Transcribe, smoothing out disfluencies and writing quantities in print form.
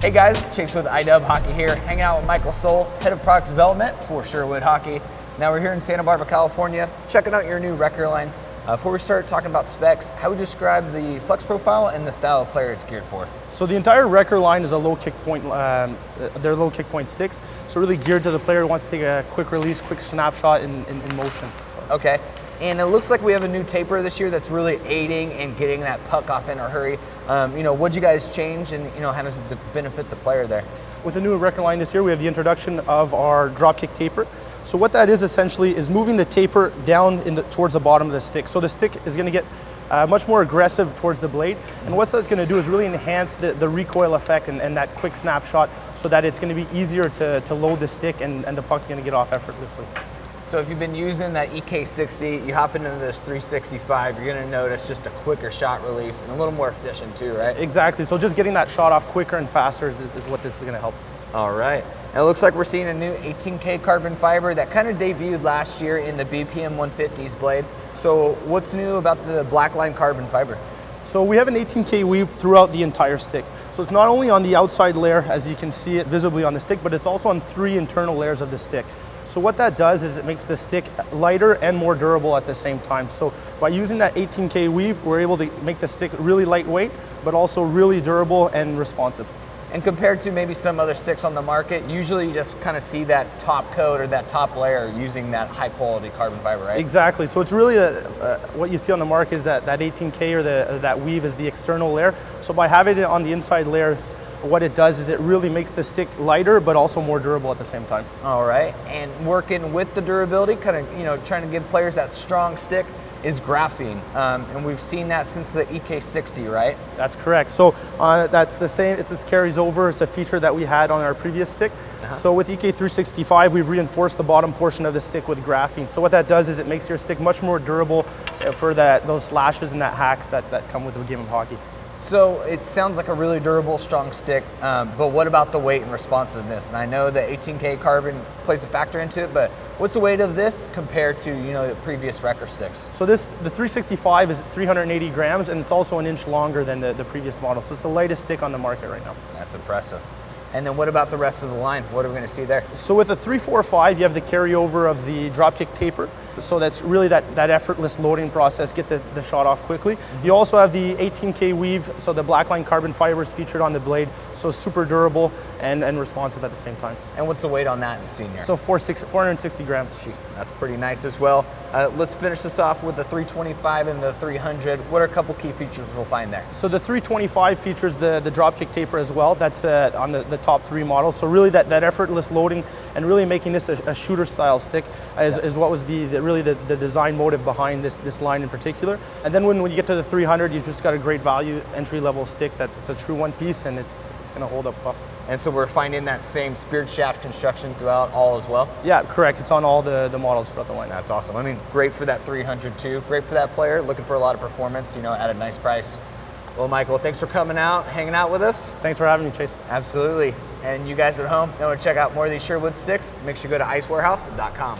Hey guys, Chase with iDub Hockey here, hanging out with Michael Soule, Head of Product Development for Sherwood Hockey. Now we're here in Santa Barbara, California, checking out your new Rekker Line. Before we start talking about specs, how would you describe the flex profile and the style of player it's geared for? So the entire Rekker line is a low kick point, they're low kick point sticks, so really geared to the player who wants to take a quick release, quick snapshot in motion. So. Okay, and it looks like we have a new taper this year that's really aiding in getting that puck off in a hurry. What'd you guys change, and how does it benefit the player there? With the new Rekker line this year, we have the introduction of our drop kick taper. So what that is essentially is moving the taper down towards the bottom of the stick. So the stick is going to get much more aggressive towards the blade, and what that's going to do is really enhance the recoil effect and that quick snapshot, so that it's going to be easier to load the stick and the puck's going to get off effortlessly. So if you've been using that EK60, you hop into this 365, you're going to notice just a quicker shot release and a little more efficient too, right? Exactly. So just getting that shot off quicker and faster is what this is going to help. All right. And it looks like we're seeing a new 18K carbon fiber that kind of debuted last year in the BPM 150s blade. So what's new about the black line carbon fiber? So we have an 18K weave throughout the entire stick. So it's not only on the outside layer, as you can see it visibly on the stick, but it's also on 3 internal layers of the stick. So what that does is it makes the stick lighter and more durable at the same time. So by using that 18K weave, we're able to make the stick really lightweight, but also really durable and responsive. And compared to maybe some other sticks on the market, usually you just kind of see that top coat or that top layer using that high quality carbon fiber, right? Exactly. So it's really what you see on the market is that 18K or that weave is the external layer. So by having it on the inside layer, what it does is it really makes the stick lighter but also more durable at the same time. All right. And working with the durability, kind of trying to give players that strong stick, is graphene, and we've seen that since the EK60, right? That's correct. So that's the same, it just carries over. It's a feature that we had on our previous stick. So with EK365, we've reinforced the bottom portion of the stick with graphene. So what that does is it makes your stick much more durable for those slashes and that hacks that come with the game of hockey. So it sounds like a really durable, strong stick, but what about the weight and responsiveness? And I know the 18K carbon plays a factor into it, but what's the weight of this compared to the previous Rekker sticks? So the 365 is 380 grams, and it's also an inch longer than the previous model. So it's the lightest stick on the market right now. That's impressive. And then what about the rest of the line? What are we going to see there? So with the 345, you have the carryover of the dropkick taper. So that's really that effortless loading process, get the shot off quickly. You also have the 18K weave, so the black line carbon fiber is featured on the blade, so super durable and responsive at the same time. And what's the weight on that in senior? So 460 grams. Jeez, that's pretty nice as well. Let's finish this off with the 325 and the 300. What are a couple key features we'll find there? So the 325 features the dropkick taper as well. That's on the top 3 models. So really that effortless loading and really making this a shooter style stick is what was really the design motive behind this line in particular. And then when you get to the 300, you've just got a great value entry level stick that's a true one piece, and it's going to hold up well. And so we're finding that same speared shaft construction throughout all as well? Yeah, correct. It's on all the models throughout the line. That's awesome. I mean, great for that 300 too. Great for that player looking for a lot of performance, at a nice price. Well, Michael, thanks for coming out, hanging out with us. Thanks for having me, Chase. Absolutely. And you guys at home, want to check out more of these Sherwood sticks, make sure you go to icewarehouse.com.